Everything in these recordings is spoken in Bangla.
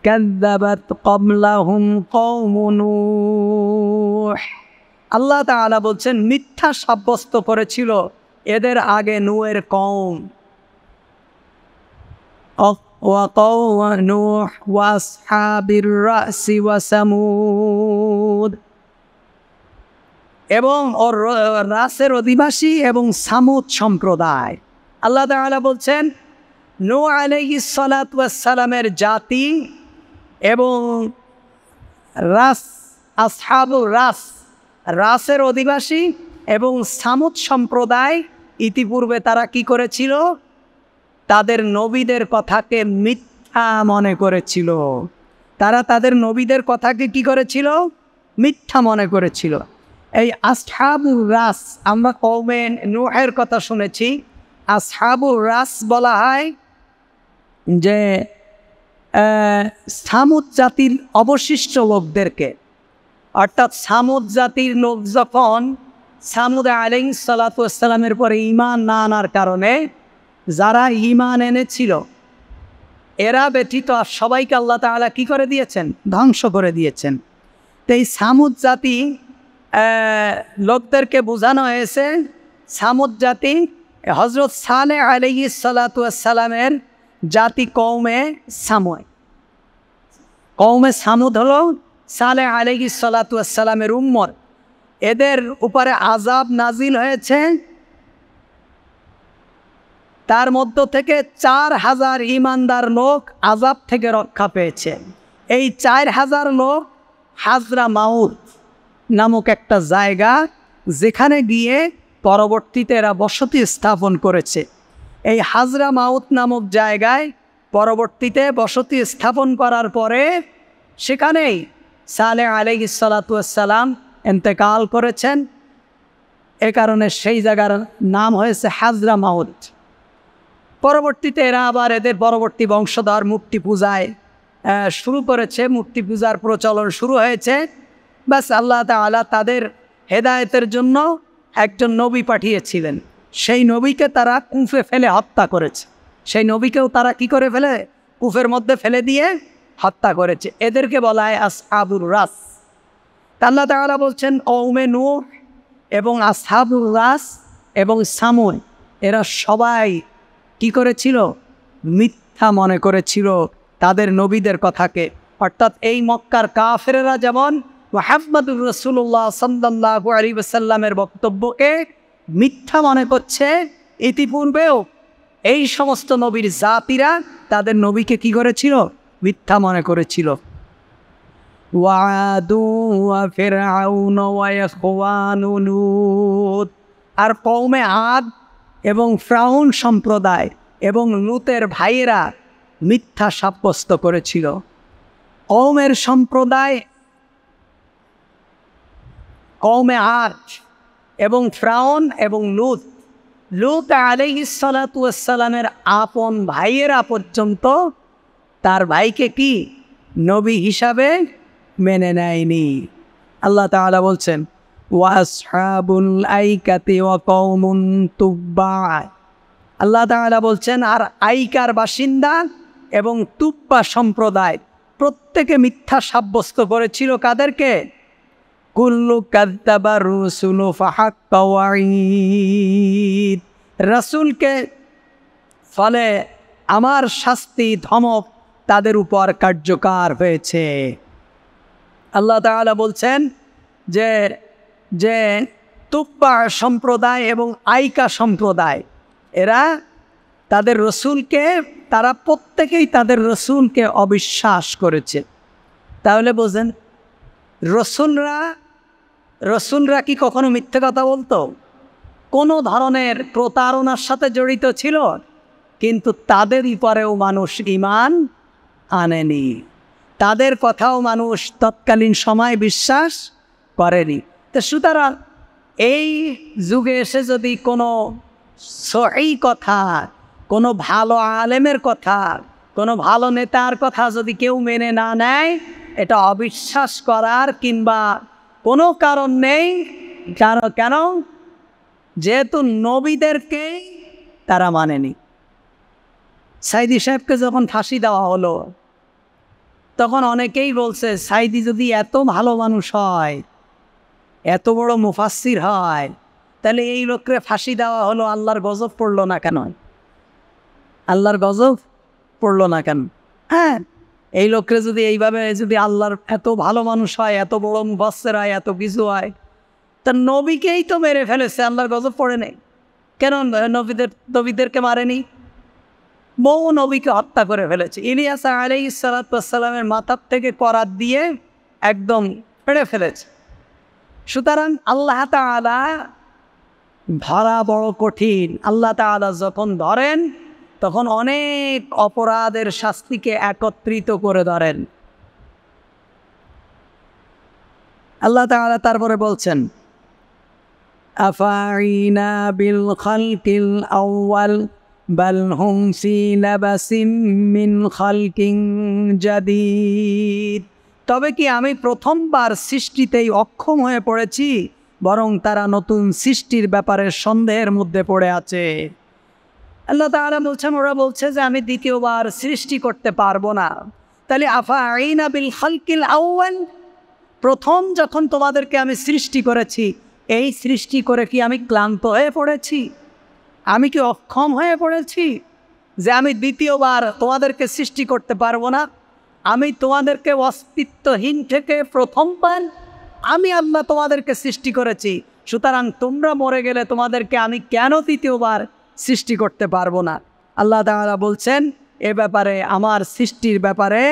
কাযযাবাত ক্বাবলাহুম কওমু নূহ। আল্লাহ তাআলা বলছেন মিথ্যা সাব্যস্ত করেছিল এদের আগে নূহের কওম। ওয়া কওম নূহ ওয়া আসহাবির রাসি ওয়া সামুদ, এবং রাসের অধিবাসী এবং সামুদ সম্প্রদায়। আল্লাহ তাআলা বলছেন নূহ আলাইহিস সালাতু ওয়াস সালামের জাতি এবং রাস, আসহাবুর রাস, রাসের অধিবাসী এবং সামুদ সম্প্রদায় ইতিপূর্বে তারা কি করেছিল? তাদের নবীদের কথাকে মিথ্যা মনে করেছিল। তারা তাদের নবীদের কথাকে কি করেছিল? মিথ্যা মনে করেছিল। এই আসহাবুর রাস, আমরা কওমে নূহের কথা শুনেছি, আসহাবুর রাস বলা হয় যে সামুদ জাতির অবশিষ্ট লোকদেরকে। অর্থাৎ সামুদ জাতির লোক যখন সামুদ আলাইহিস সালাতু ওয়াস সালামের পরে ঈমান না আনার কারণে যারা ঈমান এনেছিল এরা ব্যতীত আর সবাইকে আল্লাহ তাআলা কি করে দিয়েছেন? ধ্বংস করে দিয়েছেন। তো এই সামুদ জাতি লোকদেরকে বোঝানো হয়েছে, সামুদ জাতি হযরত সালেহ আলাইহিস সালাতু ওয়াস সালামের জাতি কওমে সামুদ। কওমে সামুদ হলো সালেহ আলাইহিস সালাতু ওয়াস সালামের উম্মত। এদের উপরে আযাব নাজিল হয়েছে, তার মধ্য থেকে 4000 ঈমানদার লোক আযাব থেকে রক্ষা পেয়েছে। এই 4000 লোক হাজরা মাউত নামক একটা জায়গা, যেখানে গিয়ে পরবর্তীতে এরা বসতি স্থাপন করেছে। এই হাজরা মাউত নামক জায়গায় পরবর্তীতে বসতি স্থাপন করার পরে সেখানেই সালেহ আলাইহিস সালাতু ওয়াস সালাম ইন্তেকাল করেছেন। এ কারণে সেই জায়গার নাম হয়েছে হাজরা মাউত। পরবর্তীতে এরা আবার এদের পরবর্তী বংশধর মূর্তি পূজায় শুরু করেছে, মূর্তি পূজার প্রচলন শুরু হয়েছে। বাস আল্লাহ তাআলা তাদের হেদায়েতের জন্য একজন নবী পাঠিয়েছিলেন, সেই নবীকে তারা কুফে ফেলে হত্যা করেছে। সেই নবীকেও তারা কি করে ফেলে? কুফের মধ্যে ফেলে দিয়ে হত্যা করেছে। এদেরকে বলা হয় আসহাবুর রাস। আল্লাহ তাআলা বলছেন কওমে নূহ এবং আসহাবুর রাস এবং সামুদ এরা সবাই কি করেছিল? মিথ্যা মনে করেছিল তাদের নবীদের কথাকে। অর্থাৎ এই মক্কার কাফেরেরা যেমন মুহাম্মদুর রাসূলুল্লাহ সাল্লাল্লাহু আলাইহি ওয়াসাল্লামের বক্তব্যকে মিথ্যা মনে করছে, ইতিপূর্বেও এই সমস্ত নবীর জাতিরা তাদের নবীকে কি করেছিল? মিথ্যা মনে করেছিল। ওয়াদু ওয়া ফিরআউন ওয়া ইখওয়ানু লূত, আর কওমে আদ এবং ফিরআউন সম্প্রদায় এবং লূতের ভাইয়েরা মিথ্যা সাব্যস্ত করেছিল। কওমের সম্প্রদায় কওমে আদ এবং ফিরআউন এবং লূত, লূত আলাইহিস সালাতু ওয়াস সালামের আপন ভাইয়েরা পর্যন্ত তার ভাইকে কি নবী হিসাবে মেনে নেয়নি। আল্লাহ তাআলা বলছেন ওয়া আসহাবুল আইকাতি ওয়া কওমুন তুব্বা। আল্লাহ তাআলা বলছেন আর আইকার বাসিন্দা এবং তুব্বা সম্প্রদায় প্রত্যেকে মিথ্যা সাব্যস্ত করেছিল কাদেরকে? কুল্লু কাযযাবা রুসুলু ফাহাক্কা ওয়াঈদ, রাসূলকে, ফলে আমার শাস্তি ধমক তাদের উপর কার্যকর হয়েছে। আল্লাহ তাআলা বলছেন যে যে তুব্বা সম্প্রদায় এবং আইকা সম্প্রদায় এরা তাদের রসুলকে, তারা প্রত্যেকেই তাদের রসুলকে অবিশ্বাস করেছে। তাহলে বোঝেন রসুলরা কি কখনো মিথ্যে কথা বলতো? কোনো ধরনের প্রতারণার সাথে জড়িত ছিল, কিন্তু তাদেরই পরেও মানুষ ঈমান আনেনি, তাদের কথাও মানুষ তৎকালীন সময় বিশ্বাস করেনি। তো সুতরাং এই যুগে এসে যদি কোনো সহি কথা, কোনো ভালো আলেমের কথা, কোনো ভালো নেতার কথা যদি কেউ মেনে না নেয়, এটা অবিশ্বাস করার কিংবা কোনো কারণ নেই। কেন? যেহেতু নবীদেরকে তারা মানেনি। সাইদি সাহেবকে যখন ফাঁসি দেওয়া হলো, তখন অনেকেই বলছে সাইদি যদি এত ভালো মানুষ হয়, এত বড় মুফাসসির হয়, তাহলে এই লোককে ফাঁসি দেওয়া হলো, আল্লাহর গজব পড়লো না কেন? আল্লাহর গজব পড়লো না কেন? হ্যাঁ, এই লোককে যদি এইভাবে যদি আল্লাহর এত ভালো মানুষ হয়, এত বড় মুফাসসির হয়, এত কিছু হয়, তা নবীকেই তো মেরে ফেলেছে, আল্লাহর গজব পড়ে নেই কেন? নবীদেরকে মারেনি, বহু নবীকে হত্যা করে ফেলেছে। ইলিয়াস আলাইহিস সালাতু ওয়াস সালামের মাথার থেকে করাত দিয়ে একদম ফেড়ে ফেলেছে। সুতরাং আল্লাহ তাআলা ধরা বড় কঠিন। আল্লাহ তাআলা যখন ধরেন তখন অনেক অপরাধের শাস্তিকে একত্রিত করে ধরেন। আল্লাহ তাআলা তারপরে বলছেন, আফাইনা বিল খালকিল আউয়াল বাল হুম ফি লাবাসিম মিন খালকিন জাদীদ। তবে কি আমি প্রথমবার সৃষ্টিতেই অক্ষম হয়ে পড়েছি, বরং তারা নতুন সৃষ্টির ব্যাপারে সন্দেহের মধ্যে পড়ে আছে। আল্লাহ তাআলা বলছেন, ওরা বলছে যে আমি দ্বিতীয়বার সৃষ্টি করতে পারবো না। তাহলে আফাইনা বিল খালকিল আউয়াল, প্রথম যখন তোমাদেরকে আমি সৃষ্টি করেছি, এই সৃষ্টি করে কি আমি ক্লান্ত হয়ে পড়েছি? আমি কি অক্ষম হয়ে পড়েছি যে আমি দ্বিতীয়বার তোমাদেরকে সৃষ্টি করতে পারবো না? আমি তোমাদেরকে অস্তিত্বহীন থেকে প্রথমবার আমি আল্লাহ তোমাদেরকে সৃষ্টি করেছি, সুতরাং তোমরা মরে গেলে তোমাদেরকে আমি কেন দ্বিতীয়বার সৃষ্টি করতে পারবো না? আল্লাহ তাআলা বলছেন এ ব্যাপারে, আমার সৃষ্টির ব্যাপারে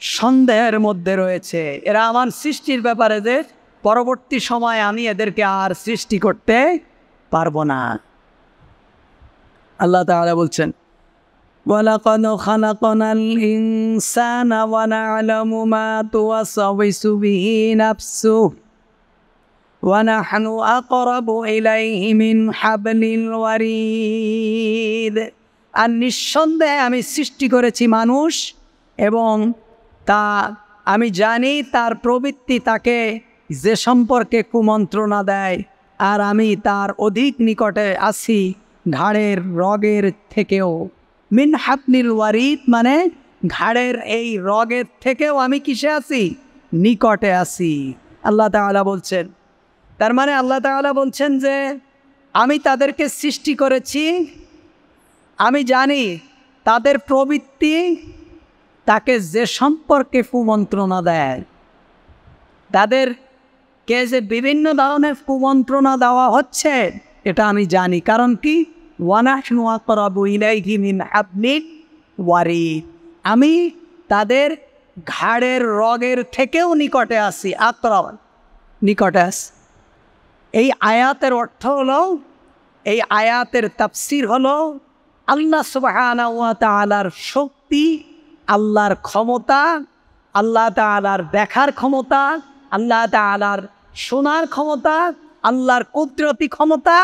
সন্দেহের মধ্যে রয়েছে। এরা আমার সৃষ্টির ব্যাপারে যে পরবর্তী সময়ে আমি এদেরকে আর সৃষ্টি করতে পারবো না। আল্লাহ তাআলা বলছেন, ওয়ালাকাদ খালাকনাল ইনসানা ওয়া না'লামু মা তুওয়াসওয়িসু বিহি নাফসুহু ওয়া নাহনু আকরাবু ইলাইহি মিন হাবলিল ওয়ারিদ। আর নিঃসন্দেহে আমি সৃষ্টি করেছি মানুষ, এবং তা আমি জানি তার প্রবৃত্তি তাকে যে সম্পর্কে কুমন্ত্রণা দেয়, আর আমি তার অধিক নিকটে আছি ঘাড়ের রগের থেকেও। মিন হাবলিল ওয়ারিদ মানে ঘাড়ের এই রগের থেকেও আমি কিসে আছি? নিকটে আছি। আল্লাহ তাআলা বলছেন, তার মানে আল্লাহ তাআলা বলছেন যে আমি তাদেরকে সৃষ্টি করেছি, আমি জানি তাদের প্রবৃত্তি তাকে যে সম্পর্কে কুমন্ত্রণা দেয়, তাদেরকে যে বিভিন্ন ধরনের কুমন্ত্রণা দেওয়া হচ্ছে এটা আমি জানি। কারণ কি? ওয়া নাহনু আকরাবু ইলাইহি মিন হাবলিল ওয়ারিদ, আমি তাদের ঘাড়ের রগের থেকেও নিকটে আছি। আকরাব নিকটে আছি। এই আয়াতের অর্থ হলো, এই আয়াতের তাফসীর হলো আল্লাহ সুবহানাহু ওয়া তাআলার শক্তি, আল্লাহর ক্ষমতা, আল্লাহ তাআলার দেখার ক্ষমতা, আল্লাহ তাআলার শোনার ক্ষমতা, আল্লাহর কুদরতি ক্ষমতা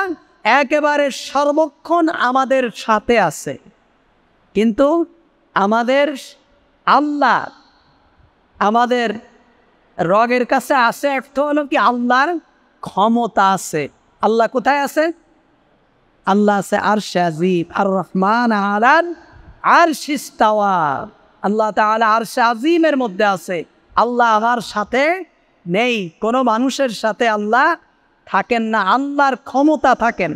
একেবারে সর্বক্ষণ আমাদের সাথে আছে। কিন্তু আমাদের আল্লাহ আমাদের রগের কাছে আছে, অর্থ হলো কি আল্লাহর ক্ষমতা আছে। আল্লাহ কোথায় আছে? আল্লাহ আছে আরশে আজিম। আর রহমান আলাল আরশি ইস্তাওয়া। আল্লাহ তাআলা আরশে আজিমের মধ্যে আছে। আল্লাহ আমার সাথে নেই, কোনো মানুষের সাথে আল্লাহ থাকেন না, আল্লাহর ক্ষমতা থাকেন।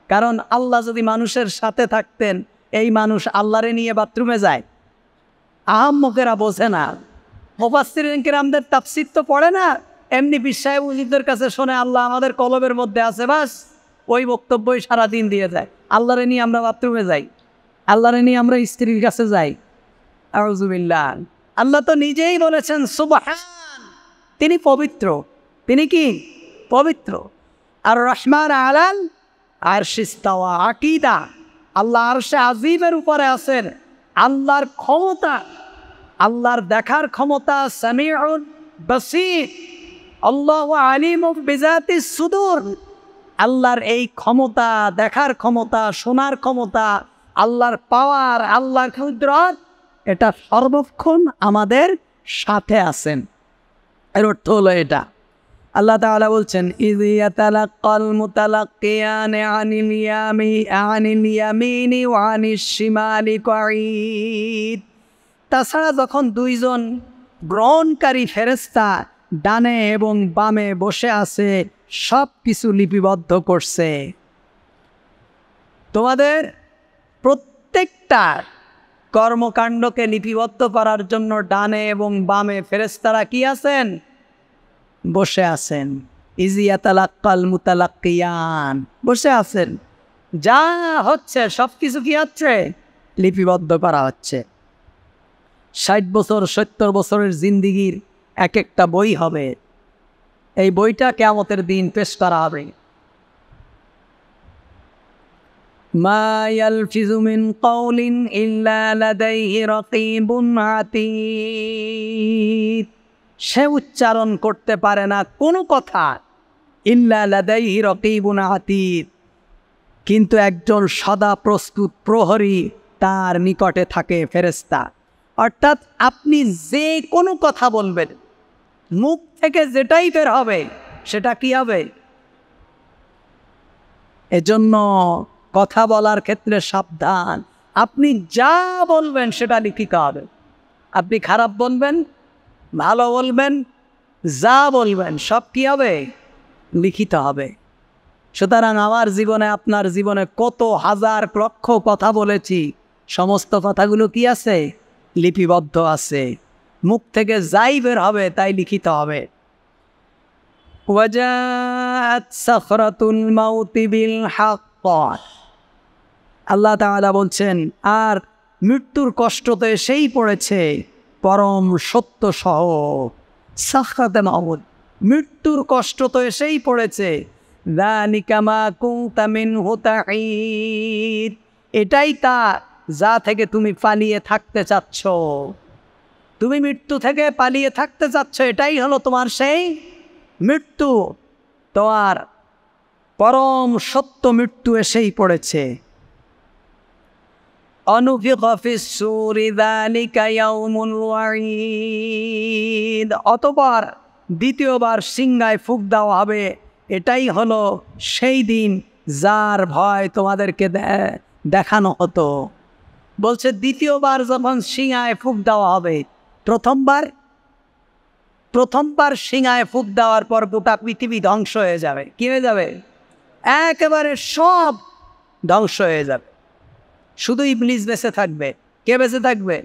কারণ আল্লাহ যদি মানুষের সাথে থাকতেন, এই মানুষ আল্লাহরে নিয়ে বাথরুমে যায়? আহাম্মকেরা বোঝে না, মুফাসসিরিন কিরামদের তাফসীর তো পড়ে না, এমনি বিশ্বায় উজিদের কাছে শোনে আল্লাহ আমাদের কলবের মধ্যে আছে, বাস ওই বক্তব্যই সারাদিন দিয়ে যায়। আল্লাহরে নিয়ে আমরা বাথরুমে যাই, আল্লাহরে নিয়ে আমরা স্ত্রীর কাছে যাই। আউযুবিল্লাহ। আল্লাহ তো নিজেই বলেছেন সুবহান, তিনি পবিত্র। তিনি কি? পবিত্র। আর রহমান আলাল আরশি ইস্তাওয়া, আকীদা আল্লাহ আরশে আজিমের উপরে আছেন। আল্লাহর ক্ষমতা, আল্লাহর দেখার ক্ষমতা, সামিউন বাসীর, আল্লাহু আলিমুম বিযাতিস সুদূর। আল্লাহর এই ক্ষমতা, দেখার ক্ষমতা, শোনার ক্ষমতা, আল্লাহর পাওয়ার, আল্লাহর কুদরত, এটা সর্বক্ষণ আমাদের সাথে আছেন। এর অর্থ হলো এটা। আল্লাহ তাআলা বলছেন, ইয ইয়াতালাক্কাল মুতালাক্কিয়ানি আনিল ইয়ামিনি ওয়া আনিশ শিমালি কাঈদ। তাছাড়া যখন দুইজন গ্রহণকারী ফেরেশতা ডানে এবং বামে বসে আছে, সব কিছু লিপিবদ্ধ করছে। তোমাদের প্রত্যেকটা কর্মকাণ্ডকে লিপিবদ্ধ করার জন্য ডানে এবং বামে ফেরেশতারা কি আছেন? বসে আছেন। ইজিয়াতালাক্কাল মুতালাক্কিয়ান, বসে আছেন। যা হচ্ছে সব কিছু কি হচ্ছে? লিপিবদ্ধ করা হচ্ছে। 60 বছর 70 বছরের জিন্দিগির এক একটা বই হবে। এই বইটা কিয়ামতের দিন পেশ করা হবে। মা ইয়ালফিজু মিন কাওলিন ইল্লা লাদাইহি রাকিবুন আতীদ। সে উচ্চারণ করতে পারে না কোনো কথা, ইল্লা লাদাইহি রাকিবুন আতীদ, কিন্তু একজন সদা প্রস্তুত প্রহরী তার নিকটে থাকে, ফেরেশতা। অর্থাৎ আপনি যে কোনো কথা বলবেন, মুখ থেকে যেটাই বের হবে সেটা কি হবে? এজন্য কথা বলার ক্ষেত্রে সাবধান। আপনি যা বলবেন সেটা লিখিত হবে। আপনি খারাপ বলবেন, ভালো বলবেন, যা বলবেন সব কি হবে? লিখিত হবে। সুতরাং আমার জীবনে, আপনার জীবনে কত হাজার লক্ষ কথা বলেছি, সমস্ত কথাগুলো কি আছে? লিপিবদ্ধ আছে। মুখ থেকে যাই বের হবে তাই লিখিত হবে। ওয়াজাআত সাখরাতুল মাউতি বিল হক। আল্লাহ তাআলা বলছেন, আর মৃত্যুর কষ্ট তো এসেই পড়েছে পরম সত্য সহ। সাখরাতুল মাউত, মৃত্যুর কষ্ট তো এসেই পড়েছে। যালিকা মা কুনতা মিনহু তাহিদ, এটাই তা যা থেকে তুমি পালিয়ে থাকতে চাচ্ছ। তুমি মৃত্যু থেকে পালিয়ে থাকতে চাচ্ছ, এটাই হলো তোমার সেই মৃত্যু। তোমার পরম সত্য মৃত্যু এসেই পড়েছে। অনুফিকা ফিস সূরি যালিকা ইয়াউমুল ওয়াঈদ, অতঃপর দ্বিতীয়বার সিংহায় ফুঁক দেওয়া হবে, এটাই হলো সেই দিন যার ভয় তোমাদেরকে দেখানো হতো। বলছে দ্বিতীয়বার যখন সিংহায় ফুঁক দেওয়া হবে, প্রথমবার সিংহায় ফুঁক দেওয়ার পর গোটা পৃথিবী ধ্বংস হয়ে যাবে। কি হয়ে যাবে? একেবারে সব ধ্বংস হয়ে যাবে। শুধু ইবলিস বেঁচে থাকবে। কে বেঁচে থাকবে?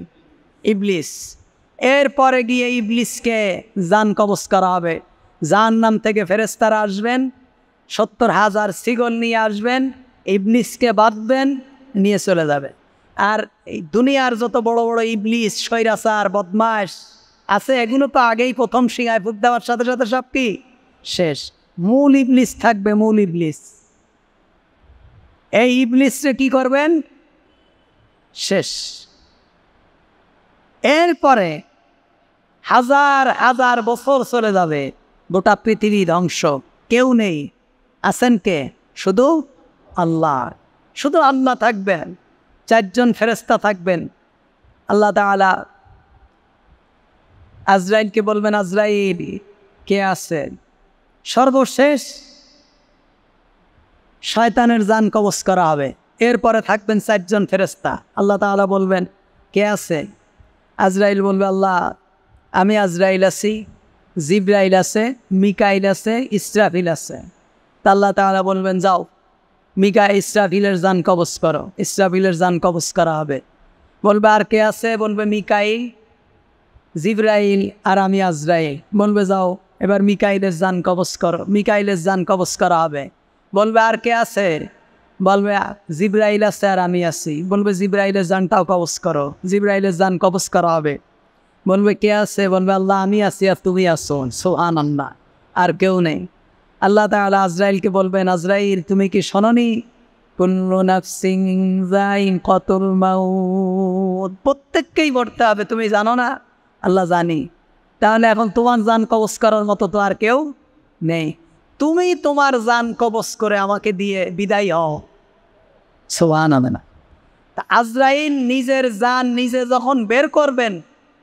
ইবলিস। এরপরে গিয়ে ইবলিসকে জান কবজ করা হবে। জাহান্নাম থেকে ফেরেশতারা আসবেন, 70,000 ছাগল নিয়ে আসবেন, ইবলিসকে বাঁধবেন, নিয়ে চলে যাবে। আর এই দুনিয়ার যত বড় বড় ইবলিস, স্বৈরাচার, বদমাশ আছে, এগুলো তো আগেই প্রথম সিংহায় ফুঁক দেওয়ার সাথে সাথে সব কি শেষ। মূল ইবলিস থাকবে, মূল ইবলিস। এই ইবলিসকে কি করবেন? শেষ। এরপরে হাজার হাজার বছর চলে যাবে, গোটা পৃথিবী ধ্বংস, কেউ নেই। আছেন কে? শুধু আল্লাহ। শুধু আল্লাহ থাকবেন, 4 জন ফেরেশতা থাকবেন। আল্লাহ তাআলা আজরাইলকে বলবেন, আজরাইল কে আছেন? সর্বশেষ শয়তানের জান কবজ করা হবে। এরপরে থাকবেন 4 জন ফেরেশতা। আল্লাহ তাআলা বলবেন, কে আছে? আজরাইল বলবে, আল্লাহ আমি আজরাইল আছি, জিবরাইল আছে, মিকাইল আছে, ইসরাফিল আছে। তা আল্লাহ তাআলা বলবেন, যাও ইসরাফিলের জান কবজ করো। ইসরাফিলের জান কবজ করা হবে। বলবে, আর কে আছে? বলবে, মিকাইল, জিবরাইল আর আমি আজরাইল। বলবে, যাও এবার মিকাইলের জান কবজ করো। মিকাইলের জান কবজ করা হবে। বলবে, আর কে আছে? বলবে, জিবরাইল আছে আর আমি আছি। বলবে, জিবরাইলের জানটাও কবজ করো। জিবরাইলের জান কবজ করা হবে। বলবে, কে আছে? বলবে, আল্লাহ আমি আছি আর তুমি আছো। সুবহানাল্লাহ, আর কেউ নেই। আল্লাহ তাআলা আজরাইলকে বলবেন, আজরাইল তুমি কি শোনোনি? কুল্লু নাফসিন যায়িকাতুল মাউত, প্রত্যেককেই মরতে হবে, তুমি জানো না? আল্লাহ জানি। তাহলে এখন তোমার জান কবজ করার মতো তো আর কেউ নেই। তুমি তোমার জান কবজ করে আমাকে দিয়ে বিদায় হও। সুবহানাল্লাহ। তা আজরাইল নিজের জান নিজে যখন বের করবেন,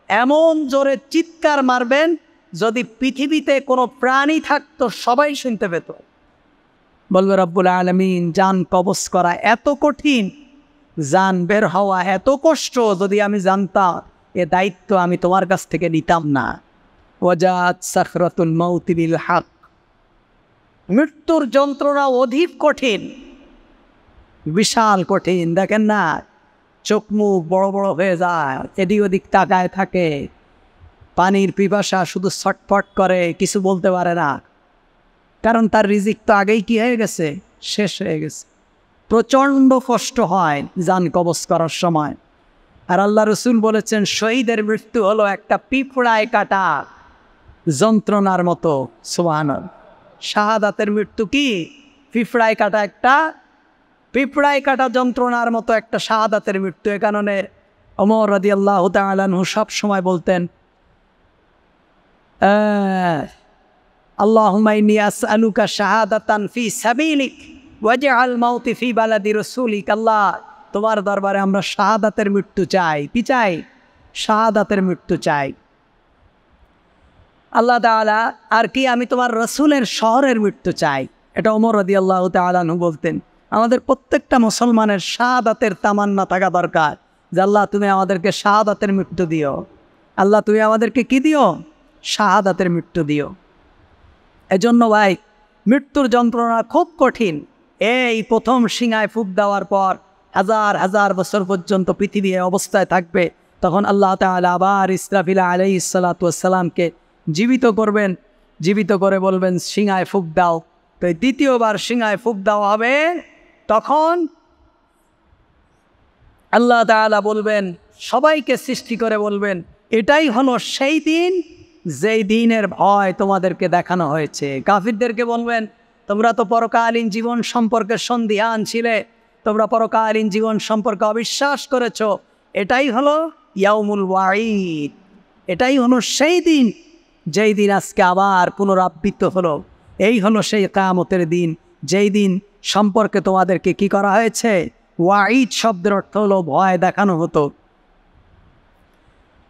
এমন জোরে চিৎকার মারবেন, যদি পৃথিবীতে কোনো প্রাণী থাকতো সবাই শুনতে পেত। বলবে, রব্বুল আলামিন, জান কবজ করা এত কঠিন, জান বের হওয়া এত কষ্ট, যদি আমি জানতাম এ দায়িত্ব আমি তোমার কাছ থেকে নিতাম না। ওয়াজাত সাখরাতুল মাউতি বিল হক, মৃত্যুর যন্ত্রণা অধিক কঠিন, বিশাল কঠিন। দেখেন না, চোখ মুখ বড় বড় হয়ে যায়, এদিক ওদিক তাকায় থাকে, পানির পিপাসা, শুধু ছটফট করে, কিছু বলতে পারে না, কারণ তার রিজিক তো আগেই কি হয়ে গেছে, শেষ হয়ে গেছে। প্রচণ্ড কষ্ট হয় জান কবজ করার সময়। আর আল্লাহ রসুল বলেছেন শহীদের মৃত্যু হলো একটা পিঁপড়ায় কাটা যন্ত্রণার মতো। সুবহানাল্লাহ। শাহাদাতের মৃত্যু কি? পিঁপড়ায় কাটা একটা, পিঁপড়ায় কাটা যন্ত্রণার মতো একটা শাহাদাতের মৃত্যু। এ কারণে ওমর রাদিয়াল্লাহু তাআলা আনহু সব সময় বলতেন, আল্লাহুম্মা ইন্নী আসআলুকা শাহাদাতান ফি সাবিলিক ওয়াজআল মাউতি ফি বালাদি রাসূলিক। আল্লাহ, তোমার দরবারে আমরা শাহাদাতের মৃত্যু চাই। কি চাই? শাহাদাতের মৃত্যু চাই। আল্লাহ তাআলা, আর কি, আমি তোমার রসুলের শহরের মৃত্যু চাই। এটা ওমর রাদিয়াল্লাহু তাআলা আনহু বলতেন। আমাদের প্রত্যেকটা মুসলমানের শাহাদাতের তামান্না থাকা দরকার, যে আল্লাহ তুমি আমাদেরকে শাহাদাতের মৃত্যু দিও। আল্লাহ তুমি আমাদেরকে কি দিও? শাহাদাতের মৃত্যু দিও। এজন্য ভাই, মৃত্যুর যন্ত্রণা খুব কঠিন। এই প্রথম শিঙায় ফুঁক দেওয়ার পর হাজার হাজার বছর পর্যন্ত পৃথিবী এই অবস্থায় থাকবে। তখন আল্লাহ তাআলা আবার ইসরাফিল আলাইহিস সালাতু ওয়াস সালামকে জীবিত করবেন, জীবিত করে বলবেন শিঙায় ফুঁক দাও। তো দ্বিতীয়বার শিঙায় ফুঁক দেওয়া হবে, তখন আল্লাহ তাআলা বলবেন, সবাইকে সৃষ্টি করে বলবেন, এটাই হলো সেই দিন যেই দিনের ভয় তোমাদেরকে দেখানো হয়েছে। কাফিরদেরকে বলবেন, তোমরা তো পরকালীন জীবন সম্পর্কে সন্দিহান ছিলে, তোমরা পরকালীন জীবন সম্পর্কে অবিশ্বাস করেছ। এটাই হলো ইয়াউমুল ওয়াঈদ, এটাই হলো সেই দিন যেই দিন আজকে আবার পুনরাবৃত্ত হলো। এই হলো সেই কিয়ামতের দিন, যেই দিন সম্পর্কে তোমাদেরকে কি করা হয়েছে? ওয়াঈদ শব্দের অর্থ হলো ভয় দেখানো হতো।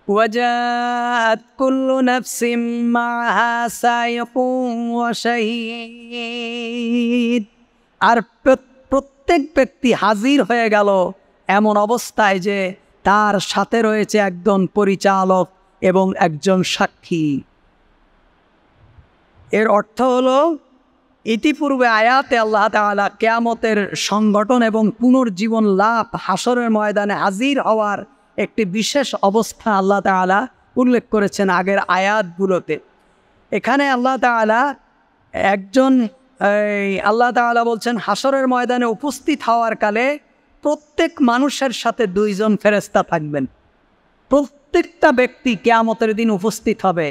وجاءت كل نفس معها سائق وشهيد। আর প্রত্যেক ব্যক্তি হাজির হয়ে গেল এমন অবস্থায় যে তার সাথে রয়েছে একজন পরিচালক এবং একজন সাক্ষী। এর অর্থ হলো, ইতিপূর্বে আয়াতে আল্লাহ তাআলা কিয়ামতের সংগঠন এবং পুনর্জীবন লাভ, হাসরের ময়দানে হাজির হওয়ার একটি বিশেষ অবস্থা আল্লাহ তাআলা উল্লেখ করেছেন আগের আয়াতগুলোতে। এখানে আল্লাহ তাআলা আল্লাহ তাআলা বলছেন হাসরের ময়দানে উপস্থিত হওয়ার কালে প্রত্যেক মানুষের সাথে দুইজন ফেরেশতা থাকবেন। প্রত্যেকটা ব্যক্তি কিয়ামতের দিন উপস্থিত হবে।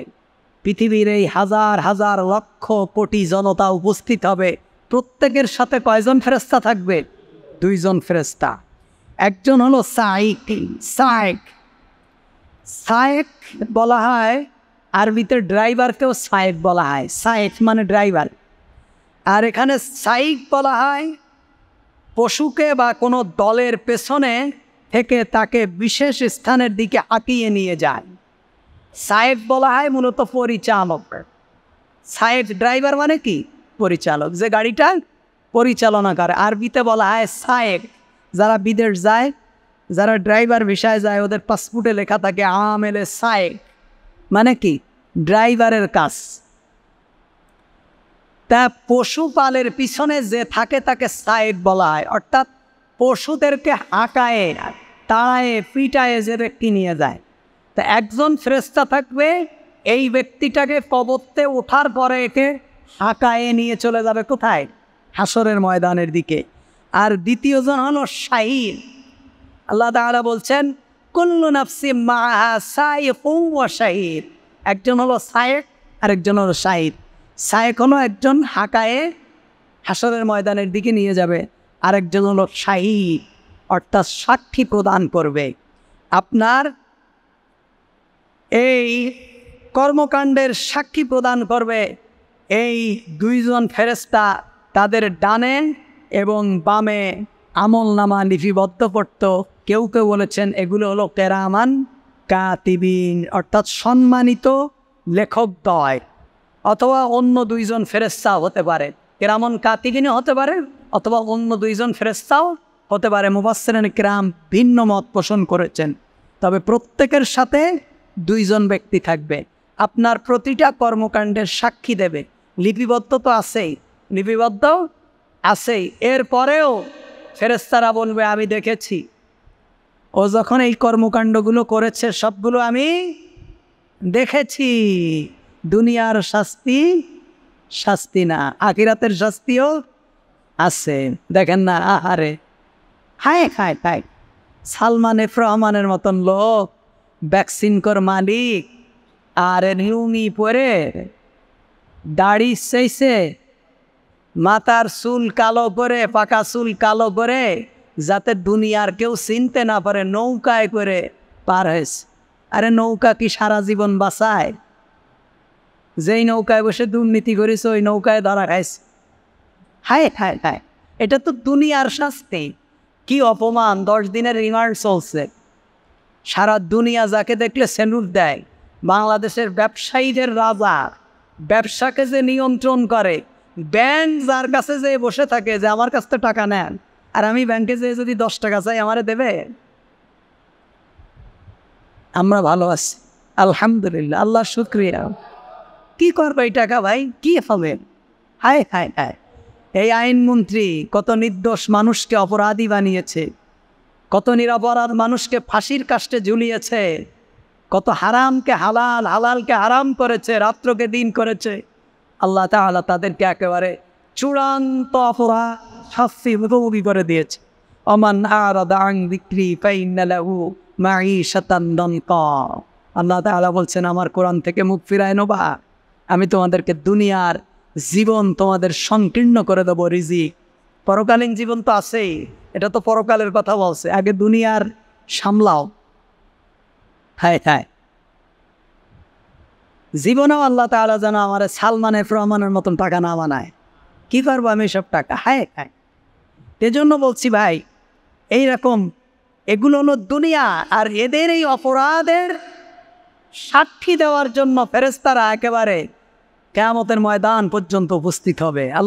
পৃথিবীর এই হাজার হাজার লক্ষ কোটি জনতা উপস্থিত হবে। প্রত্যেকের সাথে কয়জন ফেরেশতা থাকবে? দুইজন ফেরেশতা। একজন হলো সাইক। সাইক সাইক বলা হয়, আরবিতে ড্রাইভারকেও সাইক বলা হয়। সাইক মানে ড্রাইভার। আর এখানে সাইক বলা হয় পশুকে বা কোনো দলের পেছনে থেকে তাকে বিশেষ স্থানের দিকে হাঁকিয়ে নিয়ে যায়। সাইক বলা হয় মূলত পরিচালক। সাইক ড্রাইভার মানে কি? পরিচালক, যে গাড়িটা পরিচালনা করে। আরবিতে বলা হয় সাইক। যারা বিদেশ যায়, যারা ড্রাইভার ভিসায় যায়, ওদের পাসপোর্টে লেখা থাকে আমেলে সাইক, মানে কি? ড্রাইভারের কাজ। তা পশুপালের পিছনে যে থাকে তাকে সাইক বলা হয়। অর্থাৎ পশুদেরকে হাঁকায়ে, তাড়ায়ে, পিটায়ে যে ব্যক্তি নিয়ে যায়। তা একজন ফেরেশতা থাকবে, এই ব্যক্তিটাকে কবরতে ওঠার পরে একে হাঁকায়ে নিয়ে চলে যাবে কোথায়? হাসরের ময়দানের দিকে। আর দ্বিতীয়জন হলো শাহিদ। আল্লাহ তাআলা বলছেন কুল্লু নাফসিম মাআহা সাইকুম ওয়া শাহিদ। একজন হলো সায়েক, আরেকজন হলো শাহিদ। সায়েক হলো একজন হাঁকায়ে হাসরের ময়দানের দিকে নিয়ে যাবে, আরেকজন হলো শাহিদ, অর্থাৎ সাক্ষী প্রদান করবে। আপনার এই কর্মকাণ্ডের সাক্ষী প্রদান করবে এই দুইজন ফেরেশতা। তাদের ডানে এবং বামে আমলনামা লিপিবদ্ধ করত। কেউ কেউ বলেছেন এগুলো হলো কেরামান কাতিবিন, অর্থাৎ সম্মানিত লেখকদ্বয়, অথবা অন্য দুইজন ফেরেশতাও হতে পারে। কেরামান কাতিবিনও হতে পারে, অথবা অন্য দুইজন ফেরেশতাও হতে পারে। মুফাসসিরিন কিরাম ভিন্ন মত পোষণ করেছেন। তবে প্রত্যেকের সাথে দুইজন ব্যক্তি থাকবে, আপনার প্রতিটা কর্মকাণ্ডের সাক্ষী দেবে। লিপিবদ্ধ তো আছেই, লিপিবদ্ধ আছেই। এরপরেও ফেরেশতারা বলবে আমি দেখেছি ও যখন এই কর্মকাণ্ডগুলো করেছে সবগুলো আমি দেখেছি। দুনিয়ার শাস্তি শাস্তি না, আখিরাতের শাস্তিও আছে। দেখেন না, আহারে, হায় হায় হায়, সালমান এফ রহমানের মতন লোক, ভ্যাকসিনকর মালিক, আর নিউমি পরে দাড়ি চাইছে, মাথার চুল কালো করে, পাকা চুল কালো করে, যাতে দুনিয়ার কেউ চিনতে না পারে, নৌকায় করে পার হয়েছে। আরে নৌকা কি সারা জীবন বাঁচায়? যেই নৌকায় বসে দুর্নীতি করেছে ওই নৌকায় ধরা খাইছে। হায় হায় হায়, এটা তো দুনিয়ার শাস্তি। কি অপমান! 10 দিনের রিমান্ড চলছে। সারা দুনিয়া যাকে দেখলে সেলুট দেয়। বাংলাদেশের ব্যবসায়ীদের রাজা, ব্যবসাকে যে নিয়ন্ত্রণ করে, ব্যাংক যার কাছে যে বসে থাকে যে আমার কাছ থেকে টাকা নেন, আর আমি ব্যাংকে যেয়ে যদি 10 টাকা চাই আমারে দেবে? আমরা ভালো আছি আলহামদুলিল্লাহ, আল্লাহ শুকরিয়া। কি করবে এই টাকা ভাই, কি হবে? হায় হায় হায়, এই আইনমন্ত্রী কত নির্দোষ মানুষকে অপরাধী বানিয়েছে, কত নিরপরাধ মানুষকে ফাঁসির কাস্টে ঝুলিয়েছে, কত হারামকে হালাল, হালালকে হারাম করেছে, রাত্রকে দিন করেছে। আল্লাহ তাআলা তাদেরকে একেবারে চূড়ান্ত অপরাধ শাস্তি মুখোমুখি করে দিয়েছে। ওমান আরাদা আন যিকরি ফাইন্না লাহু মাঈশাতান দানকা। আল্লাহ তাআলা বলছেন, আমার কোরআন থেকে মুখ ফিরায় নেবা, আমি তোমাদেরকে দুনিয়ার জীবন তোমাদের সংকীর্ণ করে দেবো, রিজিক। পরকালীন জীবন তো আছেই, এটা তো পরকালের কথা বলছে, আগে দুনিয়ার সামলাও। হায় হায়, জীবনেও আল্লাহ তাআলা যেন আমার সালমান এফ রহমানের মতন টাকা না বানায়। কি করবো আমি সব টাকা? হায় হায়। এজন্য বলছি ভাই, এইরকম এগুলো হলো দুনিয়া, আর এদের এই অপরাধের সাক্ষী দেওয়ার জন্য ফেরেশতারা একেবারে কিয়ামতের ময়দান পর্যন্ত উপস্থিত হবে।